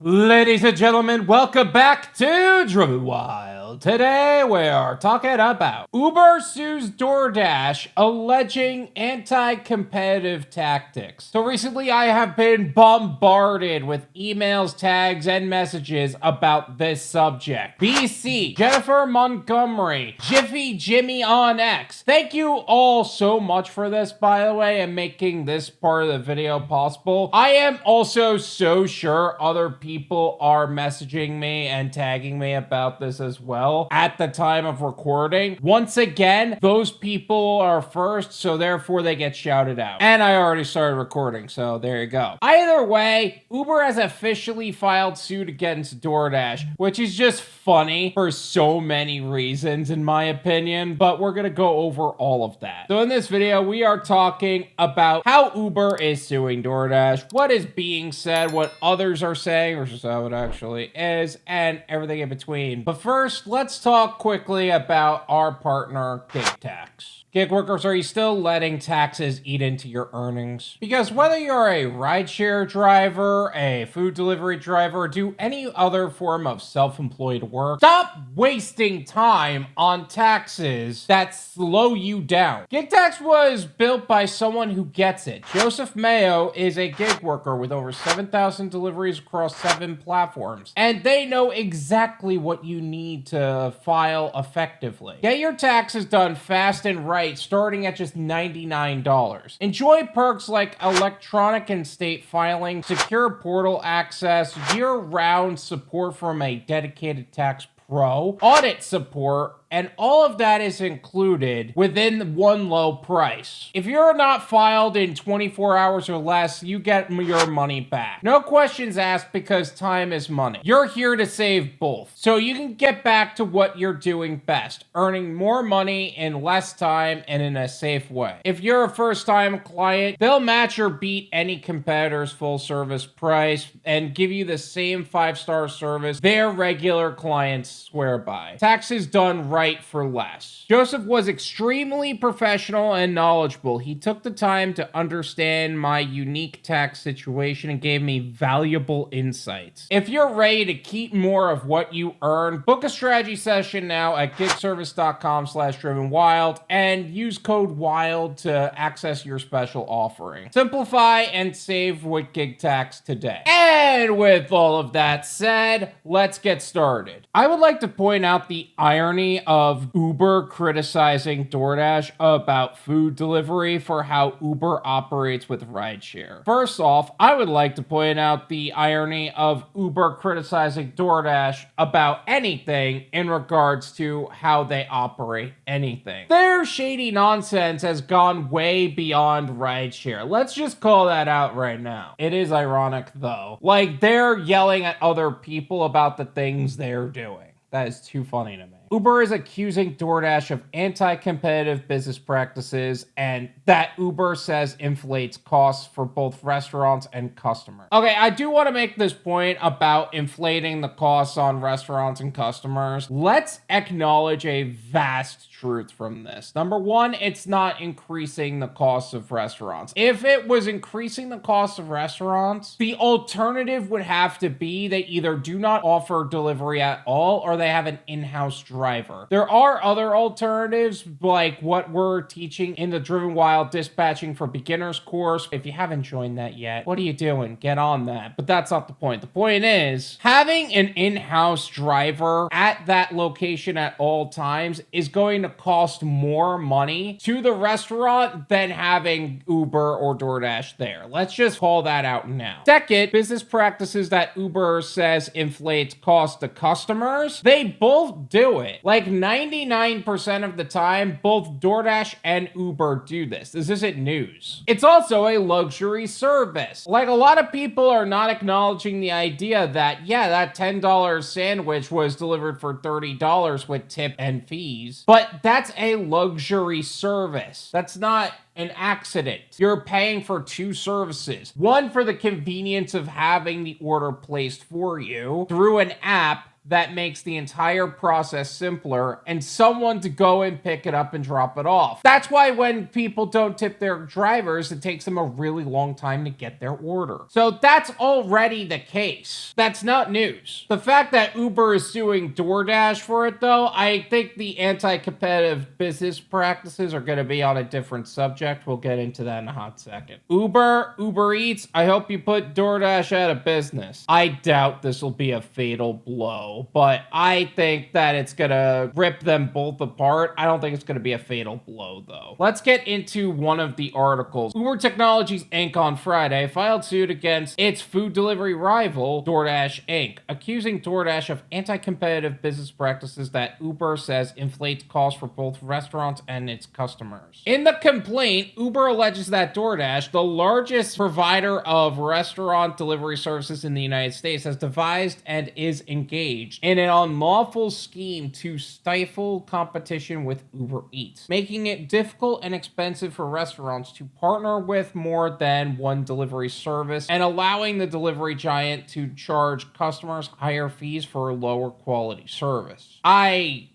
Ladies and gentlemen, welcome back to Driven Wyld. Today we are talking about Uber sues Doordash alleging anti-competitive tactics. So recently I have been bombarded with emails, tags, and messages about this subject. BC, Jennifer Montgomery, Jiffy Jimmy on X. Thank you all so much for this, by the way, and making this part of the video possible. I am also so sure other people are messaging me and tagging me about this as well at the time of recording. Once again, those people are first, so therefore they get shouted out. And I already started recording, so there you go. Either way, Uber has officially filed suit against Doordash, which is just funny for so many reasons in my opinion, but we're gonna go over all of that. So in this video, we are talking about how Uber is suing Doordash, what is being said, what others are saying versus how it actually is, and everything in between. But first, let's talk quickly about our partner, GigTax. Gig workers, are you still letting taxes eat into your earnings? Because whether you're a rideshare driver, a food delivery driver, or do any other form of self-employed work, stop wasting time on taxes that slow you down. GigTax was built by someone who gets it. Joseph Mayo is a gig worker with over 7,000 deliveries across 7 platforms, and they know exactly what you need to file effectively. Get your taxes done fast and right, starting at just $99. Enjoy perks like electronic and state filing, secure portal access, year-round support from a dedicated tax pro, audit support, and all of that is included within one low price. If you're not filed in 24 hours or less, you get your money back. No questions asked because time is money. You're here to save both, so you can get back to what you're doing best, earning more money in less time and in a safe way. If you're a first-time client, they'll match or beat any competitor's full-service price and give you the same 5-star service their regular clients swear by. Taxes done right for less. Joseph was extremely professional and knowledgeable. He took the time to understand my unique tax situation and gave me valuable insights. If you're ready to keep more of what you earn, book a strategy session now at gigservice.com/drivenwyld and use code WYLD to access your special offering. Simplify and save with GigTax today. And with all of that said, let's get started. I would like to point out the irony of Uber criticizing Doordash about food delivery for how Uber operates with rideshare. First off, I would like to point out the irony of Uber criticizing Doordash about anything in regards to how they operate anything. Their shady nonsense has gone way beyond rideshare. Let's just call that out right now. It is ironic though. Like, they're yelling at other people about the things they're doing. That is too funny to me. Uber is accusing Doordash of anti-competitive business practices and that Uber says inflates costs for both restaurants and customers. Okay, I do want to make this point about inflating the costs on restaurants and customers. Let's acknowledge a vast truth from this. Number one, it's not increasing the costs of restaurants. If it was increasing the costs of restaurants, the alternative would have to be they either do not offer delivery at all or they have an in-house driver. There are other alternatives like what we're teaching in the Driven Wyld Dispatching for Beginners course. If you haven't joined that yet, what are you doing? Get on that. But that's not the point. The point is having an in-house driver at that location at all times is going to cost more money to the restaurant than having Uber or Doordash there. Let's just call that out now. Second, business practices that Uber says inflates cost to customers, they both do it. Like 99% of the time, both Doordash and Uber do this. This isn't news. It's also a luxury service. Like, a lot of people are not acknowledging the idea that, yeah, that $10 sandwich was delivered for $30 with tip and fees, but that's a luxury service. That's not an accident. You're paying for 2 services. One for the convenience of having the order placed for you through an app that makes the entire process simpler and someone to go and pick it up and drop it off. That's why when people don't tip their drivers, it takes them a really long time to get their order. So that's already the case. That's not news. The fact that Uber is suing DoorDash for it, though, I think the anti-competitive business practices are going to be on a different subject. We'll get into that in a hot second. Uber Eats, I hope you put DoorDash out of business. I doubt this will be a fatal blow, but I think that it's going to rip them both apart. I don't think it's going to be a fatal blow, though. Let's get into one of the articles. Uber Technologies Inc. on Friday filed suit against its food delivery rival, Doordash Inc., accusing DoorDash of anti-competitive business practices that Uber says inflates costs for both restaurants and its customers. In the complaint, Uber alleges that DoorDash, the largest provider of restaurant delivery services in the United States, has devised and is engaged in an unlawful scheme to stifle competition with Uber Eats, making it difficult and expensive for restaurants to partner with more than one delivery service and allowing the delivery giant to charge customers higher fees for a lower quality service. I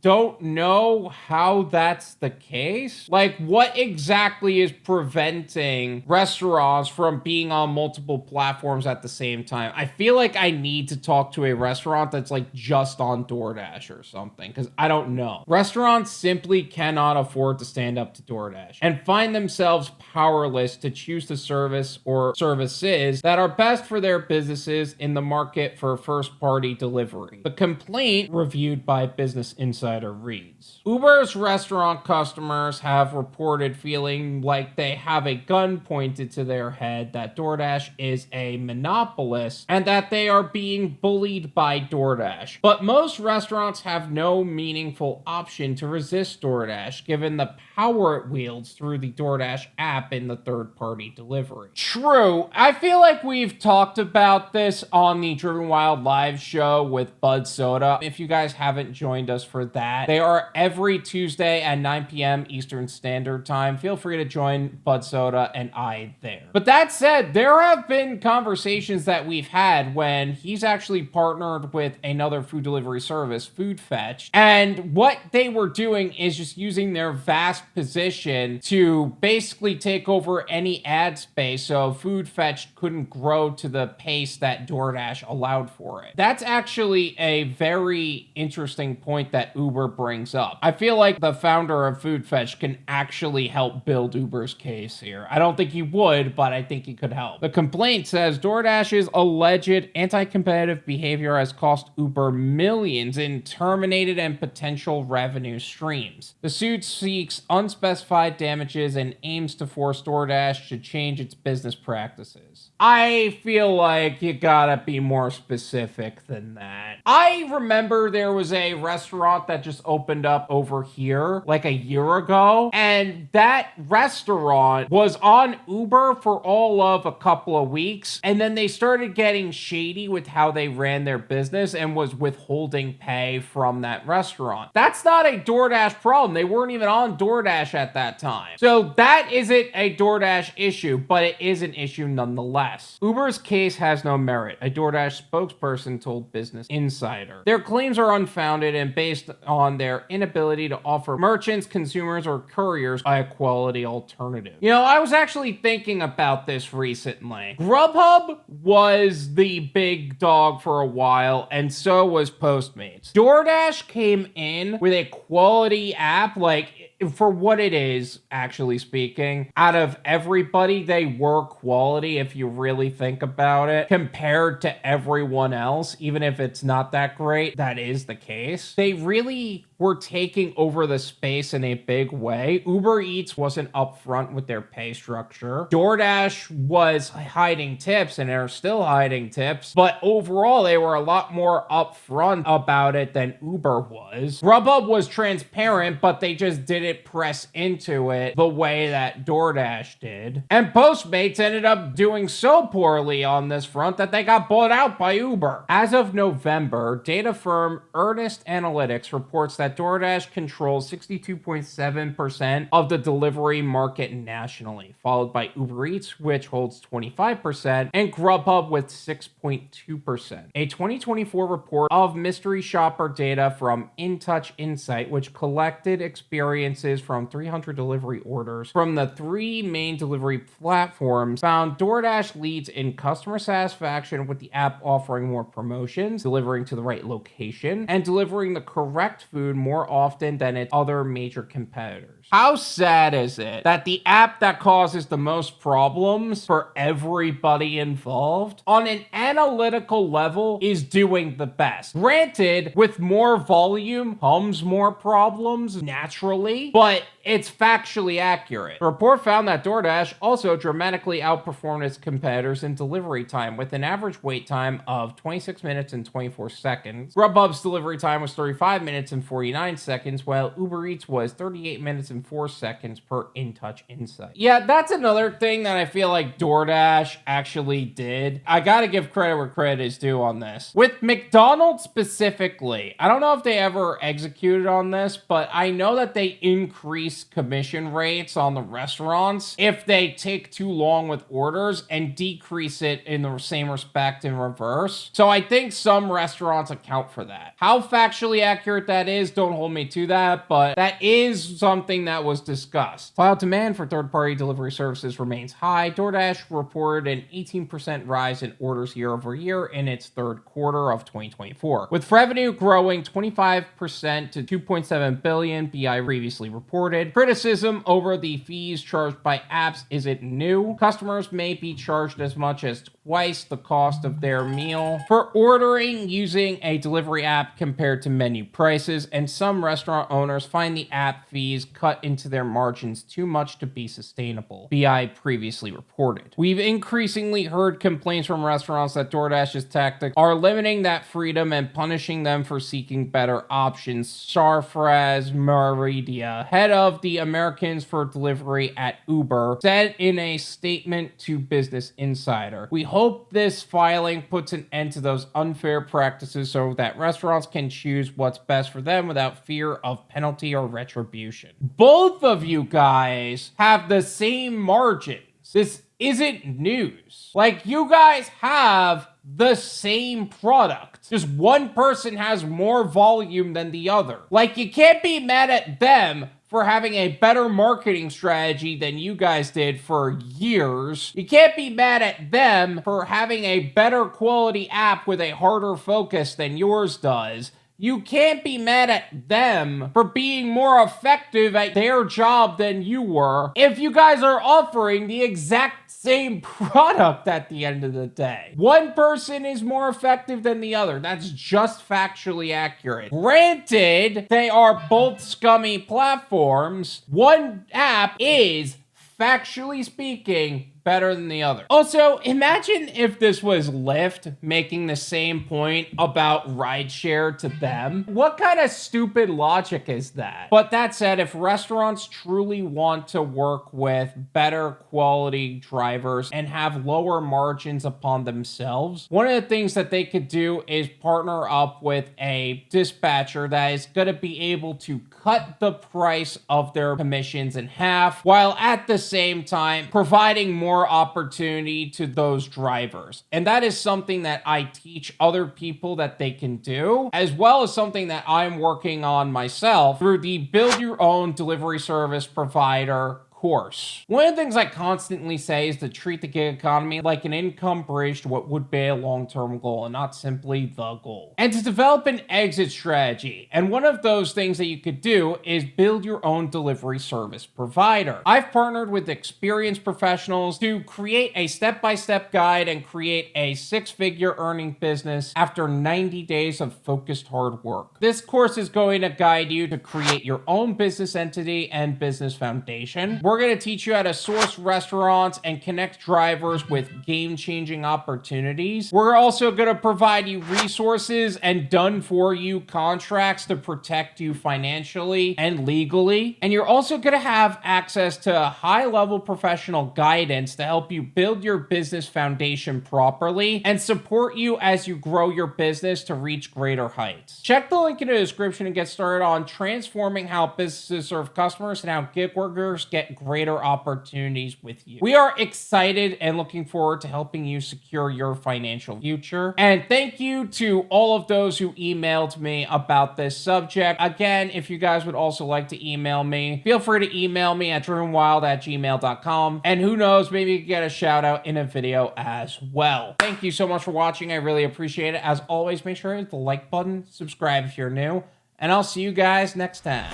don't know how that's the case. Like, what exactly is preventing restaurants from being on multiple platforms at the same time? I feel like I need to talk to a restaurant that's like just on DoorDash or something, because I don't know. Restaurants simply cannot afford to stand up to DoorDash and find themselves powerless to choose the service or services that are best for their businesses in the market for first-party delivery. The complaint, reviewed by Business Insider, reads, Uber's restaurant customers have reported feeling like they have a gun pointed to their head, that DoorDash is a monopolist and that they are being bullied by DoorDash. But most restaurants have no meaningful option to resist DoorDash, given the power it wields through the DoorDash app in the third-party delivery. True. I feel like we've talked about this on the Driven Wyld live show with Bud Soda. If you guys haven't joined us for that, they are every Tuesday at 9 p.m. Eastern Standard Time. Feel free to join Bud Soda and I there. But that said, there have been conversations that we've had when he's actually partnered with another food delivery service, Food Fetch, and what they were doing is just using their vast position to basically take over any ad space, so Food Fetch couldn't grow to the pace that DoorDash allowed for it. That's actually a very interesting point that Uber brings up. I feel like the founder of Food Fetch can actually help build Uber's case here. I don't think he would, but I think he could help. The complaint says DoorDash's alleged anti-competitive behavior has cost Uber millions in terminated and potential revenue streams. The suit seeks unspecified damages and aims to force DoorDash to change its business practices. I feel like you gotta be more specific than that. I remember there was a restaurant that just opened up over here like a year ago, and that restaurant was on Uber for all of a couple of weeks, and then they started getting shady with how they ran their business and was withholding pay from that restaurant. That's not a DoorDash problem. They weren't even on DoorDash at that time. So that isn't a DoorDash issue, but it is an issue nonetheless. Uber's case has no merit, a DoorDash spokesperson told Business Insider. Their claims are unfounded and based on their inability to offer merchants, consumers, or couriers a quality alternative. You know, I was actually thinking about this recently. Grubhub was the big dog for a while, and so was Postmates. DoorDash came in with a quality app, like, for what it is, actually speaking. Out of everybody, they were quality if you really think about it. Compared to everyone else, even if it's not that great, that is the case. They really were taking over the space in a big way. Uber Eats wasn't upfront with their pay structure. DoorDash was hiding tips and are still hiding tips, but overall they were a lot more upfront about it than Uber was. Grubhub was transparent, but they just didn't press into it the way that DoorDash did. And Postmates ended up doing so poorly on this front that they got bought out by Uber. As of November, data firm Earnest Analytics reports that that DoorDash controls 62.7% of the delivery market nationally, followed by Uber Eats, which holds 25%, and Grubhub with 6.2%. A 2024 report of mystery shopper data from InTouch Insight, which collected experiences from 300 delivery orders from the three main delivery platforms, found DoorDash leads in customer satisfaction, with the app offering more promotions, delivering to the right location, and delivering the correct food more often than its other major competitors. How sad is it that the app that causes the most problems for everybody involved on an analytical level is doing the best? Granted, with more volume comes more problems naturally, but it's factually accurate. The report found that DoorDash also dramatically outperformed its competitors in delivery time, with an average wait time of 26 minutes and 24 seconds. Grubhub's delivery time was 35 minutes and 49 seconds, while Uber Eats was 38 minutes and 4 seconds per InTouch Insight. Yeah, that's another thing that I feel like DoorDash actually did. I gotta give credit where credit is due on this. With McDonald's specifically, I don't know if they ever executed on this, but I know that they increased commission rates on the restaurants if they take too long with orders, and decrease it in the same respect in reverse. So I think some restaurants account for that. How factually accurate that is, don't hold me to that, but that is something that was discussed. While demand for third-party delivery services remains high, DoorDash reported an 18% rise in orders year over year in its third quarter of 2024, with revenue growing 25% to $2.7 billion, BI previously reported. Criticism over the fees charged by apps isn't new. Customers may be charged as much as twice the cost of their meal for ordering using a delivery app compared to menu prices, and some restaurant owners find the app fees cut into their margins too much to be sustainable, BI previously reported. We've increasingly heard complaints from restaurants that DoorDash's tactics are limiting that freedom and punishing them for seeking better options, Sarfraz Maridia, head of the Americans for Delivery at Uber, said in a statement to Business Insider. We hope this filing puts an end to those unfair practices so that restaurants can choose what's best for them without fear of penalty or retribution. Both of you guys have the same margins. This isn't news. Like, you guys have the same product. Just one person has more volume than the other. Like, you can't be mad at them for having a better marketing strategy than you guys did for years. You can't be mad at them for having a better quality app with a harder focus than yours does. You can't be mad at them for being more effective at their job than you were if you guys are offering the exact same product at the end of the day. One person is more effective than the other. That's just factually accurate. Granted, they are both scummy platforms. One app is, factually speaking, better than the other. Also, imagine if this was Lyft making the same point about rideshare to them. What kind of stupid logic is that? But that said, if restaurants truly want to work with better quality drivers and have lower margins upon themselves, one of the things that they could do is partner up with a dispatcher that is going to be able to cut the price of their commissions in half, while at the same time providing more opportunity to those drivers. And that is something that I teach other people that they can do, as well as something that I'm working on myself through the Build Your Own Delivery Service Provider course. One of the things I constantly say is to treat the gig economy like an income bridge to what would be a long-term goal and not simply the goal. And to develop an exit strategy. And one of those things that you could do is build your own delivery service provider. I've partnered with experienced professionals to create a step-by-step guide and create a six-figure earning business after 90 days of focused hard work. This course is going to guide you to create your own business entity and business foundation. We're going to teach you how to source restaurants and connect drivers with game-changing opportunities. We're also going to provide you resources and done-for-you contracts to protect you financially and legally. And you're also going to have access to high-level professional guidance to help you build your business foundation properly and support you as you grow your business to reach greater heights. Check the link in the description and get started on transforming how businesses serve customers and how gig workers get greater opportunities with you. We are excited and looking forward to helping you secure your financial future. And thank you to all of those who emailed me about this subject. Again, if you guys would also like to email me, feel free to email me at drivenwyld@gmail.com. And who knows, maybe you can get a shout out in a video as well. Thank you so much for watching. I really appreciate it. As always, make sure to hit the like button, subscribe if you're new, and I'll see you guys next time.